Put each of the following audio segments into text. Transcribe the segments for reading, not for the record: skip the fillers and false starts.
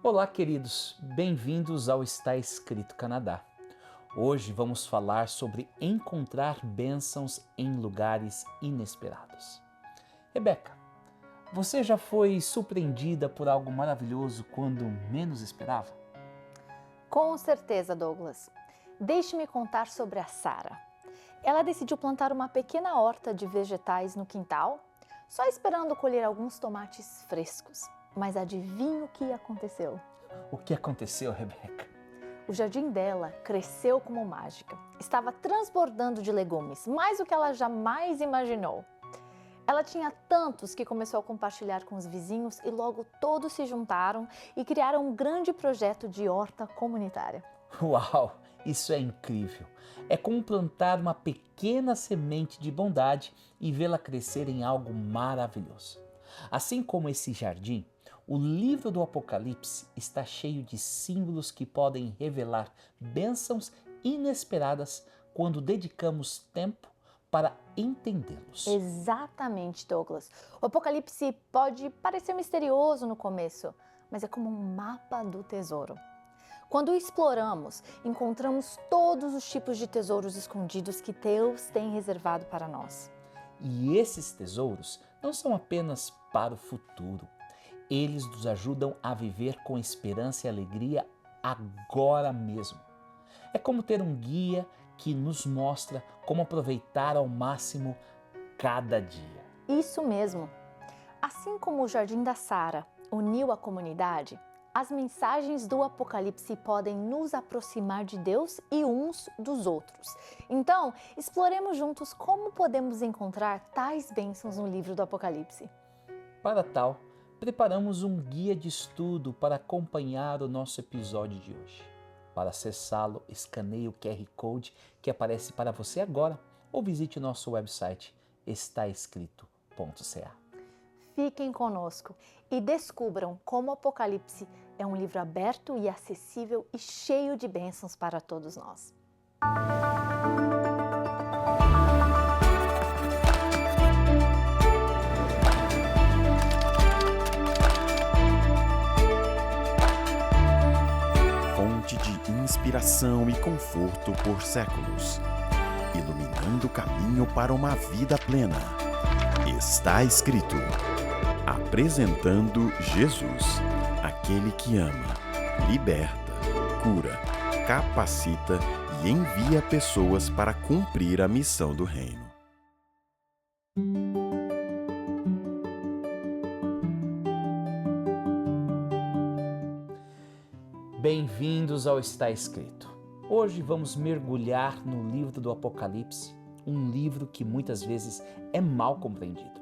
Olá, queridos, bem-vindos ao Está Escrito Canadá. Hoje vamos falar sobre encontrar bênçãos em lugares inesperados. Rebeca, você já foi surpreendida por algo maravilhoso quando menos esperava? Com certeza, Douglas. Deixe-me contar sobre a Sara. Ela decidiu plantar uma pequena horta de vegetais no quintal, só esperando colher alguns tomates frescos. Mas adivinha o que aconteceu? O que aconteceu, Rebeca? O jardim dela cresceu como mágica. Estava transbordando de legumes, mais do que ela jamais imaginou. Ela tinha tantos que começou a compartilhar com os vizinhos e logo todos se juntaram e criaram um grande projeto de horta comunitária. Uau, isso é incrível! É como plantar uma pequena semente de bondade e vê-la crescer em algo maravilhoso. Assim como esse jardim, o livro do Apocalipse está cheio de símbolos que podem revelar bênçãos inesperadas quando dedicamos tempo para entendê-los. Exatamente, Douglas. O Apocalipse pode parecer misterioso no começo, mas é como um mapa do tesouro. Quando o exploramos, encontramos todos os tipos de tesouros escondidos que Deus tem reservado para nós. E esses tesouros não são apenas para o futuro. Eles nos ajudam a viver com esperança e alegria agora mesmo. É como ter um guia que nos mostra como aproveitar ao máximo cada dia. Isso mesmo. Assim como o Jardim da Sara uniu a comunidade, as mensagens do Apocalipse podem nos aproximar de Deus e uns dos outros. Então, exploremos juntos como podemos encontrar tais bênçãos no livro do Apocalipse. Para tal, preparamos um guia de estudo para acompanhar o nosso episódio de hoje. Para acessá-lo, escaneie o QR Code que aparece para você agora ou visite o nosso website estaescrito.ca. Fiquem conosco e descubram como o Apocalipse é um livro aberto e acessível e cheio de bênçãos para todos nós. Fonte de inspiração e conforto por séculos, iluminando o caminho para uma vida plena. Está escrito. Apresentando Jesus, aquele que ama, liberta, cura, capacita e envia pessoas para cumprir a missão do reino. Bem-vindos ao Está Escrito. Hoje vamos mergulhar no livro do Apocalipse, um livro que muitas vezes é mal compreendido.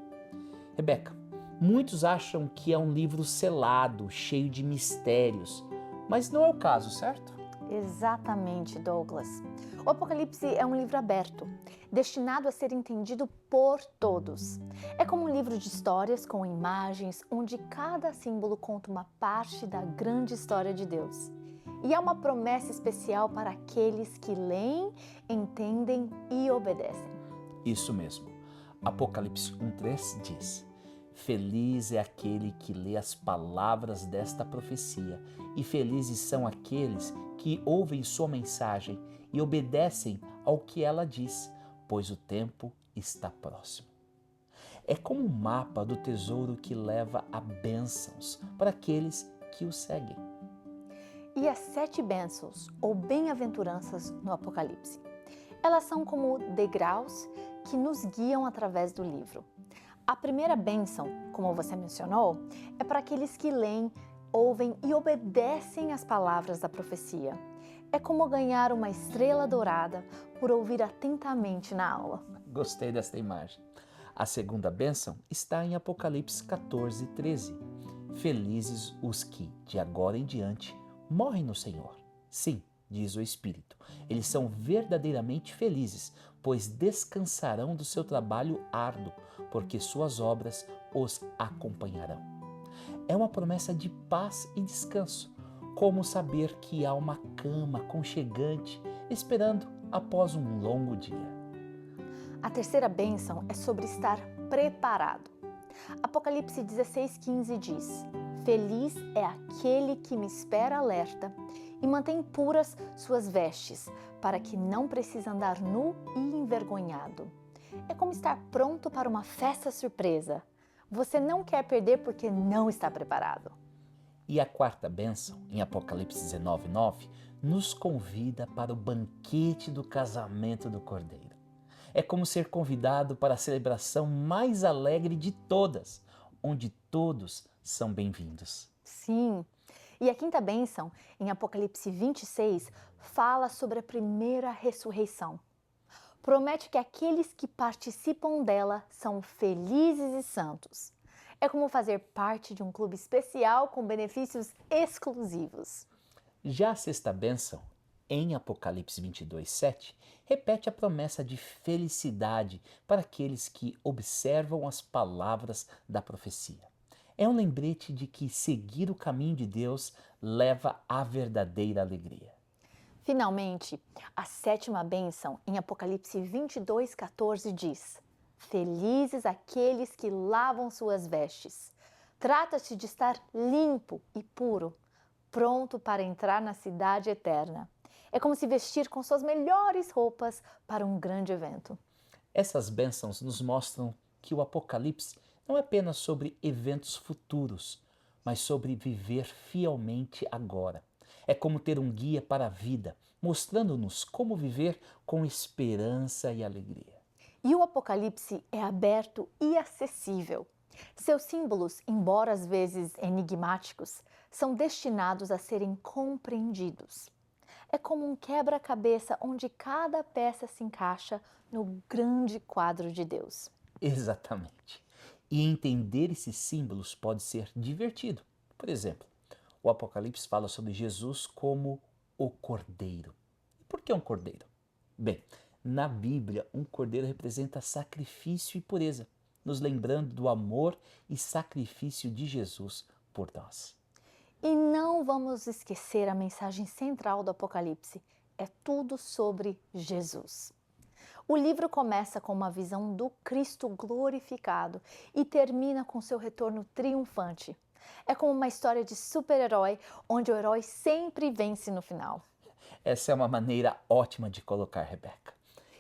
Rebeca, muitos acham que é um livro selado, cheio de mistérios, mas não é o caso, certo? Exatamente, Douglas. O Apocalipse é um livro aberto, destinado a ser entendido por todos. É como um livro de histórias com imagens, onde cada símbolo conta uma parte da grande história de Deus. E há uma promessa especial para aqueles que leem, entendem e obedecem. Isso mesmo. Apocalipse 1:3 diz: Feliz é aquele que lê as palavras desta profecia, e felizes são aqueles que ouvem sua mensagem e obedecem ao que ela diz, pois o tempo está próximo. É como um mapa do tesouro que leva a bênçãos para aqueles que o seguem. E as 7 bênçãos, ou bem-aventuranças no Apocalipse. Elas são como degraus que nos guiam através do livro. A primeira bênção, como você mencionou, é para aqueles que leem, ouvem e obedecem às palavras da profecia. É como ganhar uma estrela dourada por ouvir atentamente na aula. Gostei desta imagem. A segunda bênção está em Apocalipse 14:13. Felizes os que, de agora em diante, morrem no Senhor. Sim, diz o Espírito, eles são verdadeiramente felizes, pois descansarão do seu trabalho árduo, porque suas obras os acompanharão. É uma promessa de paz e descanso, como saber que há uma cama aconchegante esperando após um longo dia. A terceira bênção é sobre estar preparado. Apocalipse 16:15 diz: Feliz é aquele que me espera alerta e mantém puras suas vestes, para que não precise andar nu e envergonhado. É como estar pronto para uma festa surpresa. Você não quer perder porque não está preparado. E a quarta bênção, em Apocalipse 19:9, nos convida para o banquete do casamento do Cordeiro. É como ser convidado para a celebração mais alegre de todas, onde todos são bem-vindos. Sim. E a quinta bênção, em Apocalipse 26, fala sobre a primeira ressurreição. Promete que aqueles que participam dela são felizes e santos. É como fazer parte de um clube especial com benefícios exclusivos. Já a sexta bênção, em Apocalipse 22:7, repete a promessa de felicidade para aqueles que observam as palavras da profecia. É um lembrete de que seguir o caminho de Deus leva à verdadeira alegria. Finalmente, a sétima bênção, em Apocalipse 22:14, diz: Felizes aqueles que lavam suas vestes. Trata-se de estar limpo e puro, pronto para entrar na cidade eterna. É como se vestir com suas melhores roupas para um grande evento. Essas bênçãos nos mostram que o Apocalipse não é apenas sobre eventos futuros, mas sobre viver fielmente agora. É como ter um guia para a vida, mostrando-nos como viver com esperança e alegria. E o Apocalipse é aberto e acessível. Seus símbolos, embora às vezes enigmáticos, são destinados a serem compreendidos. É como um quebra-cabeça onde cada peça se encaixa no grande quadro de Deus. Exatamente. E entender esses símbolos pode ser divertido. Por exemplo, o Apocalipse fala sobre Jesus como o Cordeiro. E por que um cordeiro? Bem, na Bíblia, um cordeiro representa sacrifício e pureza, nos lembrando do amor e sacrifício de Jesus por nós. E não vamos esquecer a mensagem central do Apocalipse. É tudo sobre Jesus. O livro começa com uma visão do Cristo glorificado e termina com seu retorno triunfante. É como uma história de super-herói, onde o herói sempre vence no final. Essa é uma maneira ótima de colocar, Rebeca.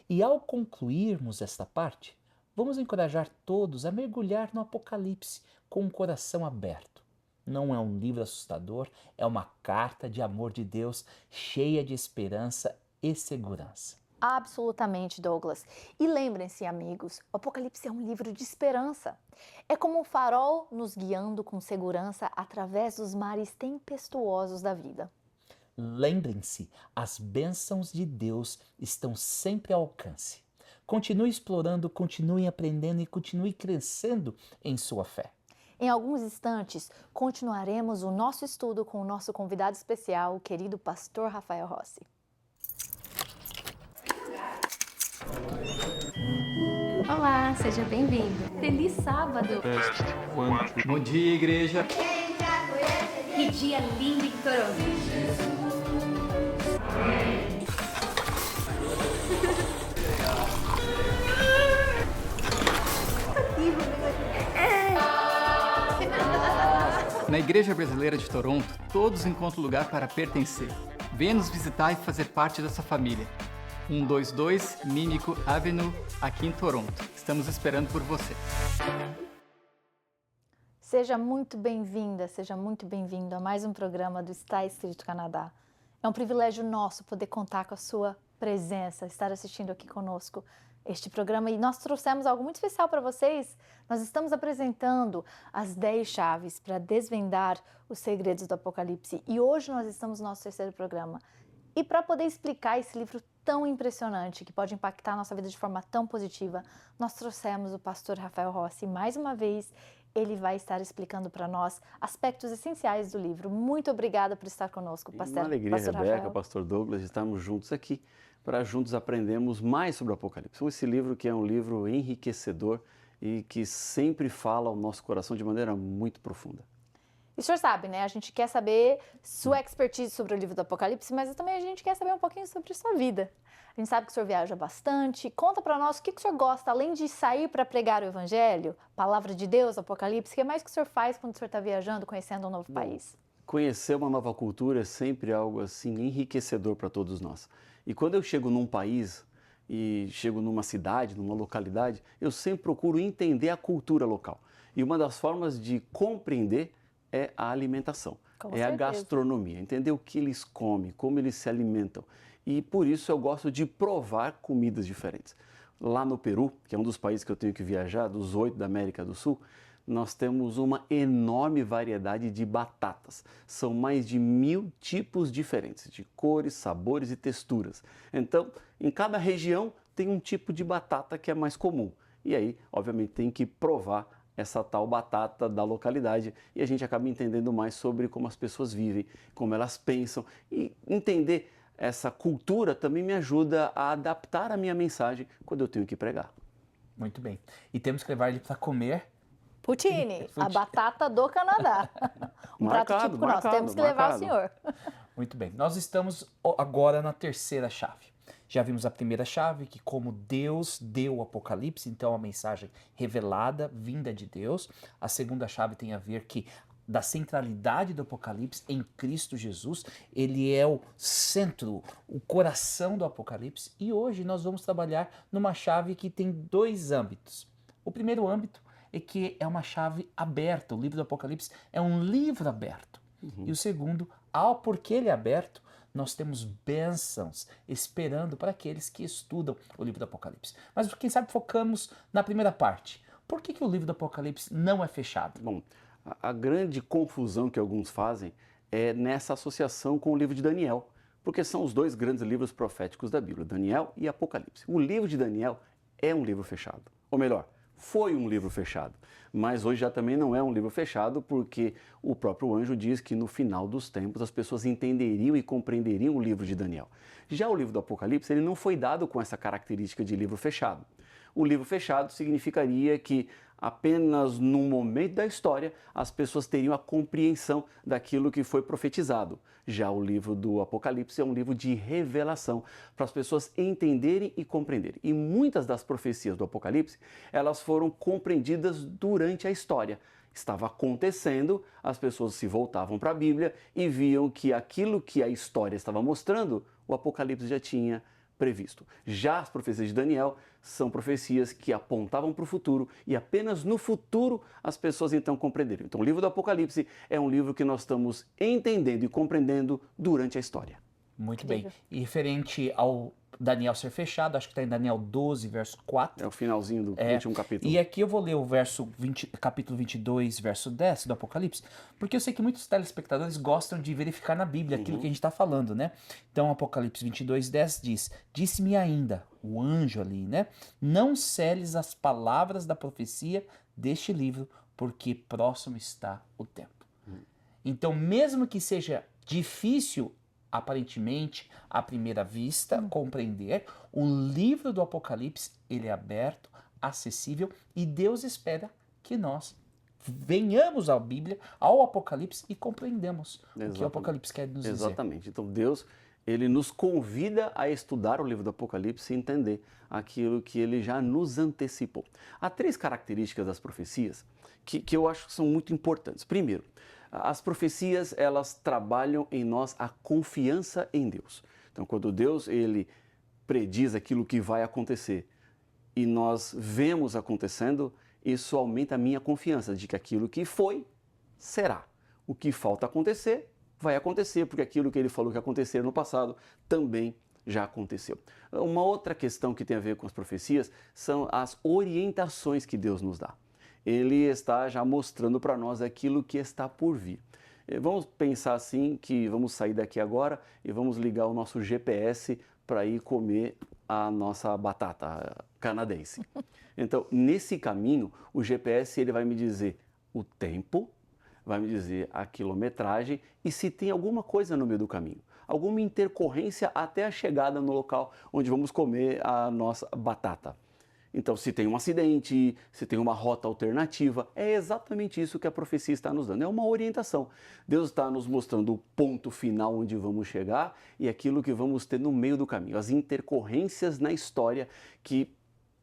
E ao concluirmos esta parte, vamos encorajar todos a mergulhar no Apocalipse com o coração aberto. Não é um livro assustador, é uma carta de amor de Deus cheia de esperança e segurança. Absolutamente, Douglas. E lembrem-se, amigos, o Apocalipse é um livro de esperança. É como um farol nos guiando com segurança através dos mares tempestuosos da vida. Lembrem-se, as bênçãos de Deus estão sempre ao alcance. Continue explorando, continue aprendendo e continue crescendo em sua fé. Em alguns instantes, continuaremos o nosso estudo com o nosso convidado especial, o querido pastor Rafael Rossi. Olá, seja bem-vindo. Feliz sábado. Bom dia, igreja. Que dia lindo em Toronto. Na Igreja Brasileira de Toronto, todos encontram lugar para pertencer. Venha nos visitar e fazer parte dessa família. 122 Mímico Avenue, aqui em Toronto. Estamos esperando por você. Seja muito bem-vinda, seja muito bem-vindo a mais um programa do Está Escrito Canadá. É um privilégio nosso poder contar com a sua presença, estar assistindo aqui conosco este programa. E nós trouxemos algo muito especial para vocês. Nós estamos apresentando as 10 chaves para desvendar os segredos do Apocalipse. E hoje nós estamos no nosso terceiro programa. E para poder explicar esse livro tão impressionante, que pode impactar a nossa vida de forma tão positiva, nós trouxemos o pastor Rafael Rossi. Mais uma vez, ele vai estar explicando para nós aspectos essenciais do livro. Muito obrigada por estar conosco, pastor. Uma alegria, pastor Rebeca, Rafael. pastor Douglas, estarmos juntos aqui para juntos aprendermos mais sobre o Apocalipse. Esse livro que é um livro enriquecedor e que sempre fala ao nosso coração de maneira muito profunda. E o senhor sabe, né? A gente quer saber sua expertise sobre o livro do Apocalipse, mas também a gente quer saber um pouquinho sobre sua vida. A gente sabe que o senhor viaja bastante. Conta para nós o que o senhor gosta, além de sair para pregar o evangelho, palavra de Deus, Apocalipse, o que mais que o senhor faz quando o senhor está viajando, conhecendo um novo país? Conhecer uma nova cultura é sempre algo assim enriquecedor para todos nós. E quando eu chego num país e chego numa cidade, numa localidade, eu sempre procuro entender a cultura local. E uma das formas de compreender é a alimentação, Com é a certeza. gastronomia, entender o que eles comem, como eles se alimentam. E por isso eu gosto de provar comidas diferentes. Lá no Peru, que é um dos países que eu tenho que viajar, dos 8 da América do Sul, nós temos uma enorme variedade de batatas. São mais de 1000 tipos diferentes, de cores, sabores e texturas. Então, em cada região tem um tipo de batata que é mais comum. E aí, obviamente, tem que provar essa tal batata da localidade e a gente acaba entendendo mais sobre como as pessoas vivem, como elas pensam. E entender essa cultura também me ajuda a adaptar a minha mensagem quando eu tenho que pregar. Muito bem. E temos que levar ele para comer. Poutine, a batata do Canadá. Um prato Marcado, típico nosso. marcado, Temos que levar o marcado. senhor. Muito bem. Nós estamos agora na terceira chave. Já vimos a primeira chave, que como Deus deu o Apocalipse, então a mensagem revelada, vinda de Deus. A segunda chave tem a ver que da centralidade do Apocalipse em Cristo Jesus, ele é o centro, o coração do Apocalipse. E hoje nós vamos trabalhar numa chave que tem dois âmbitos. O primeiro âmbito é que é uma chave aberta, o livro do Apocalipse é um livro aberto. E o segundo, porque ele é aberto, nós temos bênçãos esperando para aqueles que estudam o livro do Apocalipse. Mas quem sabe focamos na primeira parte. Por que o livro do Apocalipse não é fechado? Bom, a grande confusão que alguns fazem é nessa associação com o livro de Daniel, porque são os dois grandes livros proféticos da Bíblia, Daniel e Apocalipse. O livro de Daniel é um livro fechado, ou melhor, foi um livro fechado, mas hoje já também não é um livro fechado porque o próprio anjo diz que no final dos tempos as pessoas entenderiam e compreenderiam o livro de Daniel. Já o livro do Apocalipse, ele não foi dado com essa característica de livro fechado. O livro fechado significaria que apenas num momento da história as pessoas teriam a compreensão daquilo que foi profetizado. Já o livro do Apocalipse é um livro de revelação para as pessoas entenderem e compreenderem. E muitas das profecias do Apocalipse, elas foram compreendidas durante a história. Estava acontecendo, as pessoas se voltavam para a Bíblia e viam que aquilo que a história estava mostrando, o Apocalipse já tinha previsto. Já as profecias de Daniel são profecias que apontavam para o futuro e apenas no futuro as pessoas então compreenderam. Então o livro do Apocalipse é um livro que nós estamos entendendo e compreendendo durante a história. Muito Incrível. bem. E referente ao Daniel ser fechado, acho que está em Daniel 12, verso 4. É o finalzinho do último capítulo. E aqui eu vou ler o capítulo 22, verso 10 do Apocalipse, porque eu sei que muitos telespectadores gostam de verificar na Bíblia aquilo que a gente está falando, né? Então, Apocalipse 22, 10 diz: Disse-me ainda, o anjo ali, né? Não seles as palavras da profecia deste livro, porque próximo está o tempo. Então, mesmo que seja difícil aparentemente, à primeira vista, compreender, o livro do Apocalipse, ele é aberto, acessível, e Deus espera que nós venhamos à Bíblia, ao Apocalipse e compreendamos o que o Apocalipse quer nos dizer. Exatamente. Então Deus, ele nos convida a estudar o livro do Apocalipse e entender aquilo que ele já nos antecipou. Há 3 características das profecias que eu acho que são muito importantes. Primeiro, as profecias, elas trabalham em nós a confiança em Deus. Então, quando Deus, ele prediz aquilo que vai acontecer e nós vemos acontecendo, isso aumenta a minha confiança de que aquilo que foi, será. O que falta acontecer, vai acontecer, porque aquilo que ele falou que ia acontecer no passado também já aconteceu. Uma outra questão que tem a ver com as profecias são as orientações que Deus nos dá. Ele está já mostrando para nós aquilo que está por vir. Vamos pensar assim que vamos sair daqui agora e vamos ligar o nosso GPS para ir comer a nossa batata canadense. Então, nesse caminho, o GPS ele vai me dizer o tempo, vai me dizer a quilometragem e se tem alguma coisa no meio do caminho, alguma intercorrência até a chegada no local onde vamos comer a nossa batata. Então, se tem um acidente, se tem uma rota alternativa, é exatamente isso que a profecia está nos dando. É uma orientação. Deus está nos mostrando o ponto final onde vamos chegar e aquilo que vamos ter no meio do caminho, as intercorrências na história que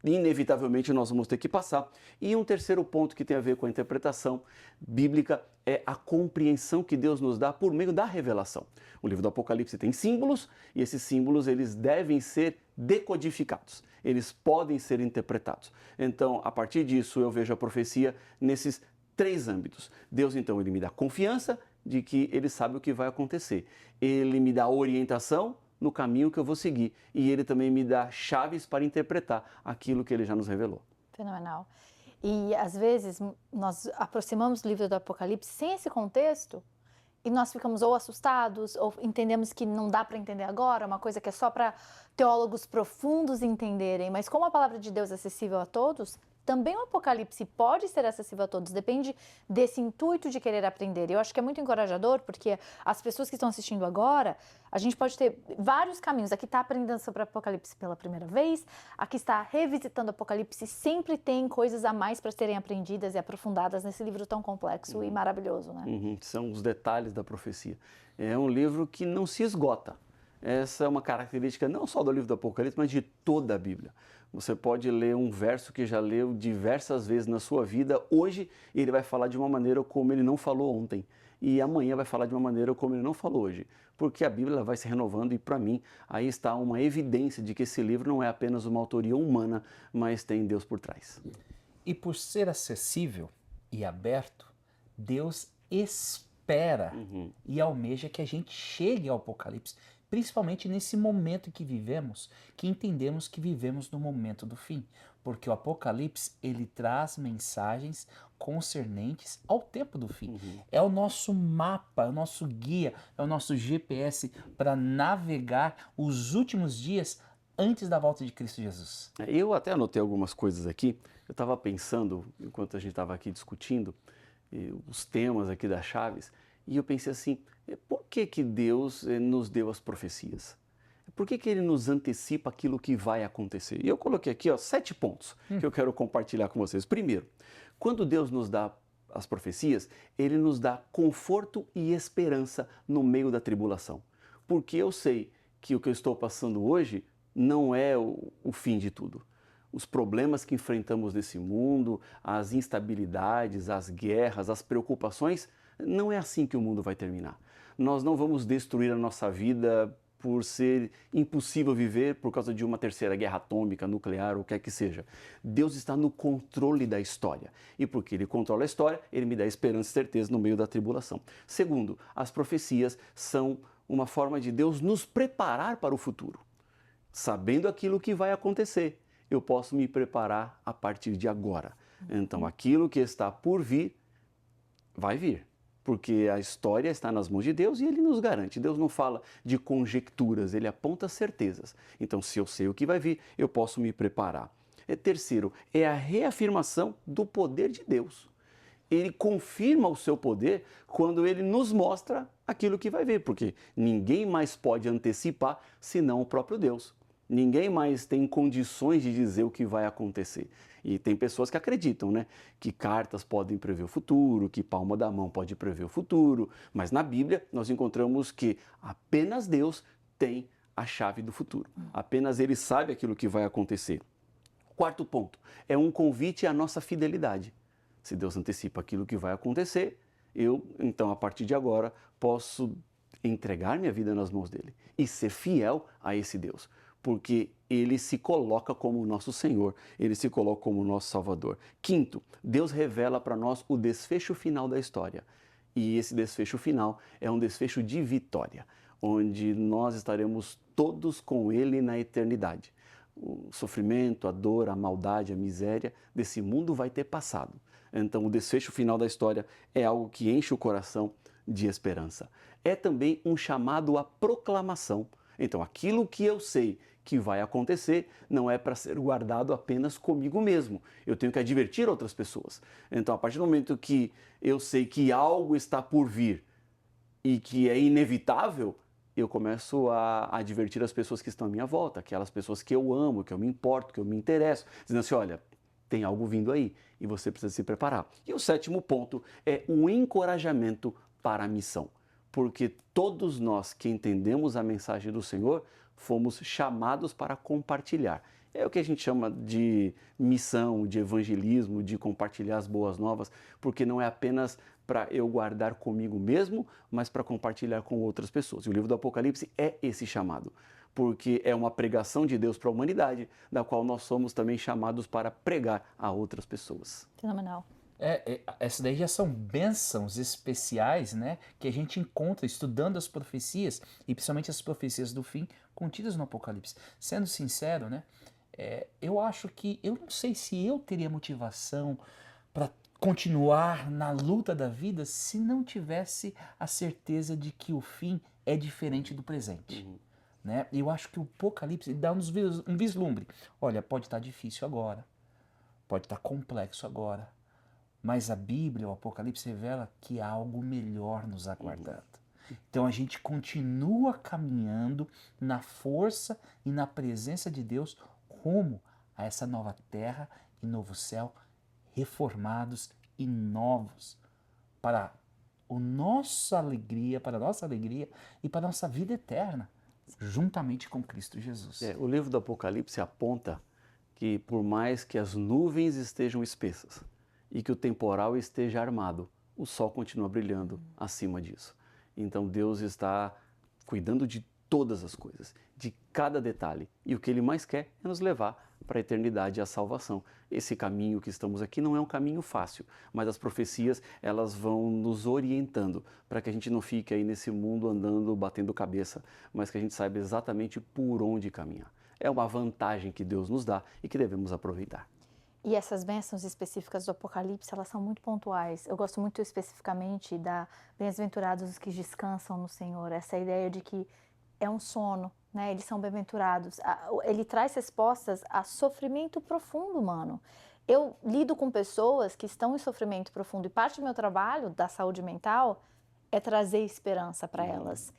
inevitavelmente nós vamos ter que passar. E um terceiro ponto que tem a ver com a interpretação bíblica é a compreensão que Deus nos dá por meio da revelação. O livro do Apocalipse tem símbolos e esses símbolos eles devem ser decodificados. Eles podem ser interpretados. Então, a partir disso, eu vejo a profecia nesses três âmbitos. Deus, então, ele me dá confiança de que ele sabe o que vai acontecer. Ele me dá orientação no caminho que eu vou seguir. E ele também me dá chaves para interpretar aquilo que ele já nos revelou. Fenomenal. E às vezes nós aproximamos do livro do Apocalipse sem esse contexto e nós ficamos ou assustados ou entendemos que não dá para entender agora, uma coisa que é só para teólogos profundos entenderem. Mas como a palavra de Deus é acessível a todos, também o Apocalipse pode ser acessível a todos, depende desse intuito de querer aprender. Eu acho que é muito encorajador, porque as pessoas que estão assistindo agora, a gente pode ter vários caminhos. Aqui está aprendendo sobre o Apocalipse pela primeira vez, aqui está revisitando o Apocalipse, sempre tem coisas a mais para serem aprendidas e aprofundadas nesse livro tão complexo e maravilhoso, né? São os detalhes da profecia. É um livro que não se esgota. Essa é uma característica não só do livro do Apocalipse, mas de toda a Bíblia. Você pode ler um verso que já leu diversas vezes na sua vida. Hoje ele vai falar de uma maneira como ele não falou ontem. E amanhã vai falar de uma maneira como ele não falou hoje. Porque a Bíblia vai se renovando e, para mim, aí está uma evidência de que esse livro não é apenas uma autoria humana, mas tem Deus por trás. E por ser acessível e aberto, Deus espera e almeja que a gente chegue ao Apocalipse, principalmente nesse momento em que vivemos, que entendemos que vivemos no momento do fim, porque o Apocalipse ele traz mensagens concernentes ao tempo do fim. É o nosso mapa, é o nosso guia, é o nosso GPS para navegar os últimos dias antes da volta de Cristo Jesus. Eu até anotei algumas coisas aqui. Eu estava pensando, enquanto a gente estava aqui discutindo os temas aqui das chaves, e eu pensei assim, por que que Deus nos deu as profecias? Por que que Ele nos antecipa aquilo que vai acontecer? E eu coloquei aqui 7 pontos que eu quero compartilhar com vocês. Primeiro, quando Deus nos dá as profecias, Ele nos dá conforto e esperança no meio da tribulação. Porque eu sei que o que eu estou passando hoje não é o fim de tudo. Os problemas que enfrentamos nesse mundo, as instabilidades, as guerras, as preocupações, não é assim que o mundo vai terminar. Nós não vamos destruir a nossa vida por ser impossível viver por causa de uma terceira guerra atômica, nuclear, ou o que quer que seja. Deus está no controle da história. E porque Ele controla a história, Ele me dá esperança e certeza no meio da tribulação. Segundo, as profecias são uma forma de Deus nos preparar para o futuro. Sabendo aquilo que vai acontecer, eu posso me preparar a partir de agora. Então, aquilo que está por vir, vai vir. Porque a história está nas mãos de Deus e Ele nos garante. Deus não fala de conjecturas, Ele aponta certezas. Então, se eu sei o que vai vir, eu posso me preparar. Terceiro, é a reafirmação do poder de Deus. Ele confirma o seu poder quando Ele nos mostra aquilo que vai vir, porque ninguém mais pode antecipar senão o próprio Deus. Ninguém mais tem condições de dizer o que vai acontecer. E tem pessoas que acreditam, né? Que cartas podem prever o futuro, que palma da mão pode prever o futuro. Mas na Bíblia nós encontramos que apenas Deus tem a chave do futuro. Apenas Ele sabe aquilo que vai acontecer. Quarto ponto, é um convite à nossa fidelidade. Se Deus antecipa aquilo que vai acontecer, eu, então, a partir de agora, posso entregar minha vida nas mãos dEle e ser fiel a esse Deus. Porque Ele se coloca como o nosso Senhor, Ele se coloca como o nosso Salvador. Quinto, Deus revela para nós o desfecho final da história. E esse desfecho final é um desfecho de vitória, onde nós estaremos todos com Ele na eternidade. O sofrimento, a dor, a maldade, a miséria desse mundo vai ter passado. Então, o desfecho final da história é algo que enche o coração de esperança. É também um chamado à proclamação. Então, aquilo que eu sei que vai acontecer não é para ser guardado apenas comigo mesmo. Eu tenho que advertir outras pessoas. Então, a partir do momento que eu sei que algo está por vir e que é inevitável, eu começo a advertir as pessoas que estão à minha volta, aquelas pessoas que eu amo, que eu me importo, que eu me interesso, dizendo assim, olha, tem algo vindo aí e você precisa se preparar. E o sétimo ponto é o encorajamento para a missão, porque todos nós que entendemos a mensagem do Senhor fomos chamados para compartilhar. É o que a gente chama de missão, de evangelismo, de compartilhar as boas novas, porque não é apenas para eu guardar comigo mesmo, mas para compartilhar com outras pessoas. E o livro do Apocalipse é esse chamado, porque é uma pregação de Deus para a humanidade, da qual nós somos também chamados para pregar a outras pessoas. Fenomenal. Essas daí já são bênçãos especiais, né, que a gente encontra estudando as profecias, e principalmente as profecias do fim, contidas no Apocalipse. Sendo sincero, né, eu acho que, eu não sei se eu teria motivação para continuar na luta da vida se não tivesse a certeza de que o fim é diferente do presente. Né? Eu acho que o Apocalipse dá um vislumbre. Olha, pode estar difícil agora, pode estar complexo agora, mas a Bíblia, o Apocalipse, revela que há algo melhor nos aguardando. Então a gente continua caminhando na força e na presença de Deus rumo a essa nova terra e novo céu, reformados e novos, para a nossa alegria e para a nossa vida eterna, juntamente com Cristo Jesus. O livro do Apocalipse aponta que por mais que as nuvens estejam espessas e que o temporal esteja armado, o sol continua brilhando acima disso. Então Deus está cuidando de todas as coisas, de cada detalhe. E o que Ele mais quer é nos levar para a eternidade e a salvação. Esse caminho que estamos aqui não é um caminho fácil, mas as profecias elas vão nos orientando para que a gente não fique aí nesse mundo andando, batendo cabeça, mas que a gente saiba exatamente por onde caminhar. É uma vantagem que Deus nos dá e que devemos aproveitar. E essas bênçãos específicas do Apocalipse, elas são muito pontuais. Eu gosto muito especificamente da bem-aventurados os que descansam no Senhor, essa ideia de que é um sono, né? Eles são bem-aventurados. Ele traz respostas a sofrimento profundo, mano. Eu lido com pessoas que estão em sofrimento profundo e parte do meu trabalho da saúde mental é trazer esperança para elas,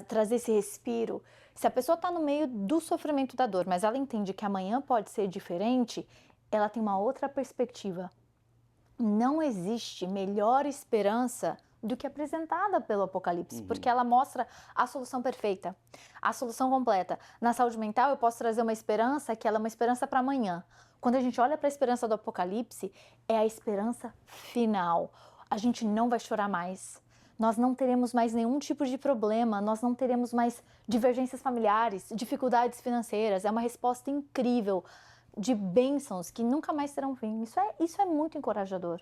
trazer esse respiro. Se a pessoa está no meio do sofrimento da dor, mas ela entende que amanhã pode ser diferente, ela tem uma outra perspectiva. Não existe melhor esperança do que apresentada pelo Apocalipse, porque ela mostra a solução perfeita, a solução completa. Na saúde mental, eu posso trazer uma esperança que ela é uma esperança para amanhã. Quando a gente olha para a esperança do Apocalipse, é a esperança final. A gente não vai chorar mais. Nós não teremos mais nenhum tipo de problema, nós não teremos mais divergências familiares, dificuldades financeiras. É uma resposta incrível de bênçãos que nunca mais terão fim. Isso é muito encorajador.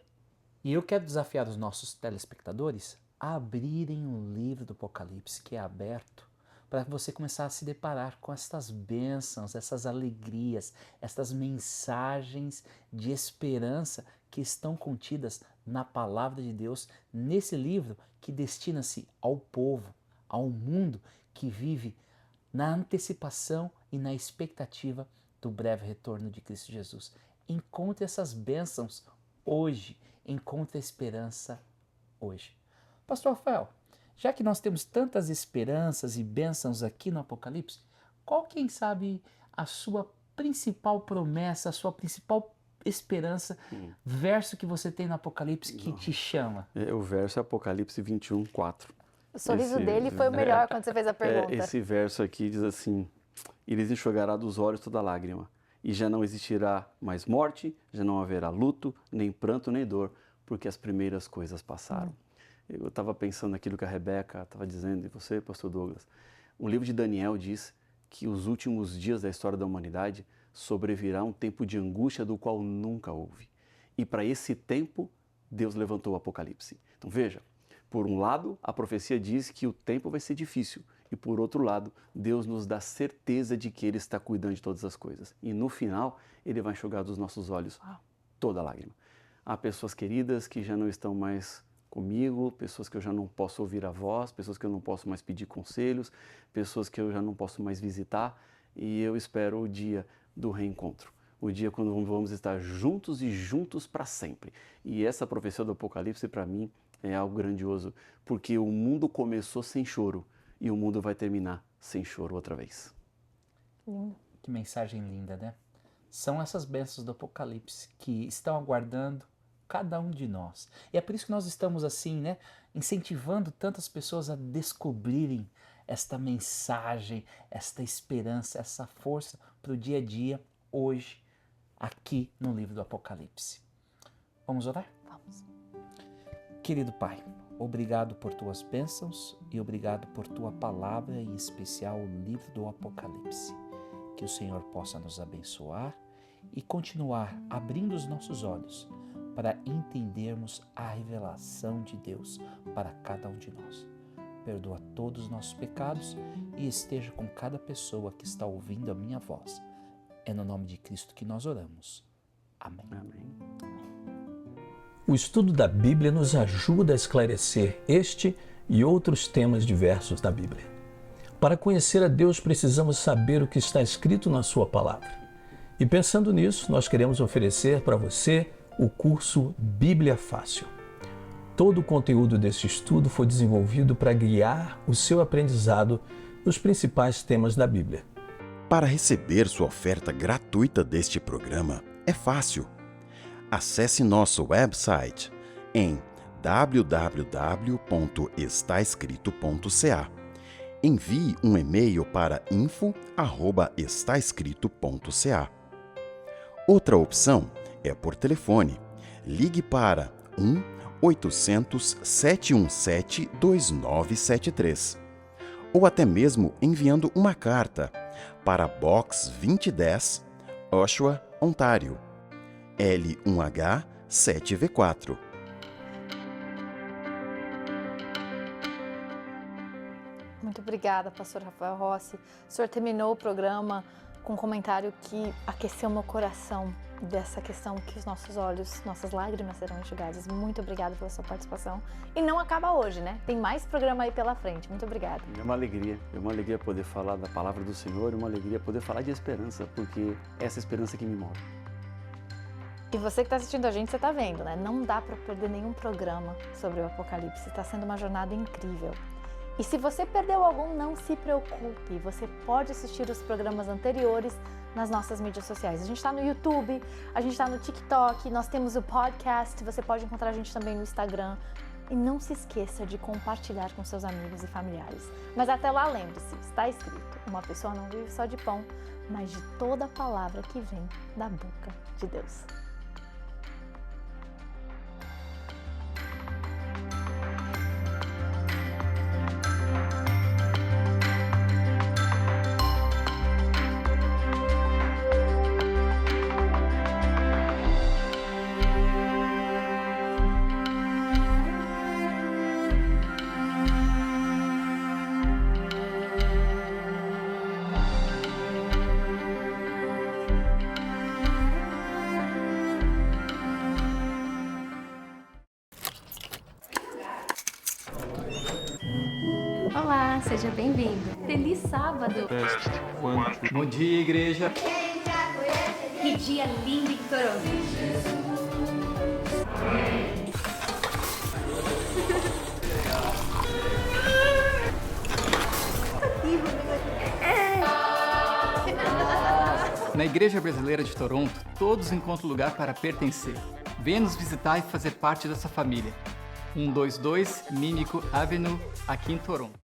E eu quero desafiar os nossos telespectadores a abrirem o livro do Apocalipse, que é aberto, para você começar a se deparar com estas bênçãos, essas alegrias, estas mensagens de esperança que estão contidas na palavra de Deus, nesse livro que destina-se ao povo, ao mundo que vive na antecipação e na expectativa do breve retorno de Cristo Jesus. Encontre essas bênçãos hoje. Encontre a esperança hoje. Pastor Rafael, já que nós temos tantas esperanças e bênçãos aqui no Apocalipse, qual, quem sabe, a sua principal promessa, a sua principal esperança, verso que você tem no Apocalipse que te chama? O verso é Apocalipse 21, 4. O sorriso dele foi o melhor quando você fez a pergunta. Esse verso aqui diz assim, e lhes enxugará dos olhos toda lágrima. E já não existirá mais morte, já não haverá luto, nem pranto, nem dor, porque as primeiras coisas passaram. Eu estava pensando naquilo que a Rebeca estava dizendo, e você, pastor Douglas. O livro de Daniel diz que os últimos dias da história da humanidade sobrevirá um tempo de angústia do qual nunca houve. E para esse tempo, Deus levantou o Apocalipse. Então veja, por um lado, a profecia diz que o tempo vai ser difícil. E por outro lado, Deus nos dá certeza de que Ele está cuidando de todas as coisas. E no final, Ele vai enxugar dos nossos olhos toda lágrima. Há pessoas queridas que já não estão mais comigo, pessoas que eu já não posso ouvir a voz, pessoas que eu não posso mais pedir conselhos, pessoas que eu já não posso mais visitar. E eu espero o dia do reencontro. O dia quando vamos estar juntos e juntos para sempre. E essa profecia do Apocalipse, para mim, é algo grandioso, porque o mundo começou sem choro e o mundo vai terminar sem choro outra vez. Lindo. Que mensagem linda, né? São essas bênçãos do Apocalipse que estão aguardando cada um de nós. E é por isso que nós estamos assim, né? Incentivando tantas pessoas a descobrirem esta mensagem, esta esperança, essa força para o dia a dia, hoje, aqui no livro do Apocalipse. Vamos orar? Vamos. Querido Pai, obrigado por tuas bênçãos e obrigado por tua palavra, em especial o livro do Apocalipse. Que o Senhor possa nos abençoar e continuar abrindo os nossos olhos para entendermos a revelação de Deus para cada um de nós. Perdoa todos os nossos pecados e esteja com cada pessoa que está ouvindo a minha voz. É no nome de Cristo que nós oramos. Amém. Amém. O estudo da Bíblia nos ajuda a esclarecer este e outros temas diversos da Bíblia. Para conhecer a Deus, precisamos saber o que está escrito na Sua Palavra. E pensando nisso, nós queremos oferecer para você o curso Bíblia Fácil. Todo o conteúdo desse estudo foi desenvolvido para guiar o seu aprendizado nos principais temas da Bíblia. Para receber sua oferta gratuita deste programa, é fácil. Acesse nosso website em www.estaescrito.ca. Envie um e-mail para info@estaescrito.ca. Outra opção é por telefone. Ligue para 1-800-717-2973 ou até mesmo enviando uma carta para Box 2010, Oshawa, Ontário, L1H 7V4. Muito obrigada, pastor Rafael Rossi. O senhor terminou o programa com um comentário que aqueceu meu coração dessa questão que os nossos olhos, nossas lágrimas serão enxugadas. Muito obrigada pela sua participação. E não acaba hoje, né? Tem mais programa aí pela frente. Muito obrigada. É uma alegria poder falar da palavra do Senhor, uma alegria poder falar de esperança, porque é essa esperança que me move. E você que está assistindo a gente, você está vendo, né? Não dá para perder nenhum programa sobre o Apocalipse. Está sendo uma jornada incrível. E se você perdeu algum, não se preocupe. Você pode assistir os programas anteriores nas nossas mídias sociais. A gente está no YouTube, a gente está no TikTok, nós temos o podcast. Você pode encontrar a gente também no Instagram. E não se esqueça de compartilhar com seus amigos e familiares. Mas até lá, lembre-se, está escrito: uma pessoa não vive só de pão, mas de toda a palavra que vem da boca de Deus. Olá, seja bem-vindo. Feliz sábado. Bom dia, igreja. Que dia lindo em Toronto. Na Igreja Brasileira de Toronto, todos encontram lugar para pertencer. Venha nos visitar e fazer parte dessa família. 122 Mímico Avenue, aqui em Toronto.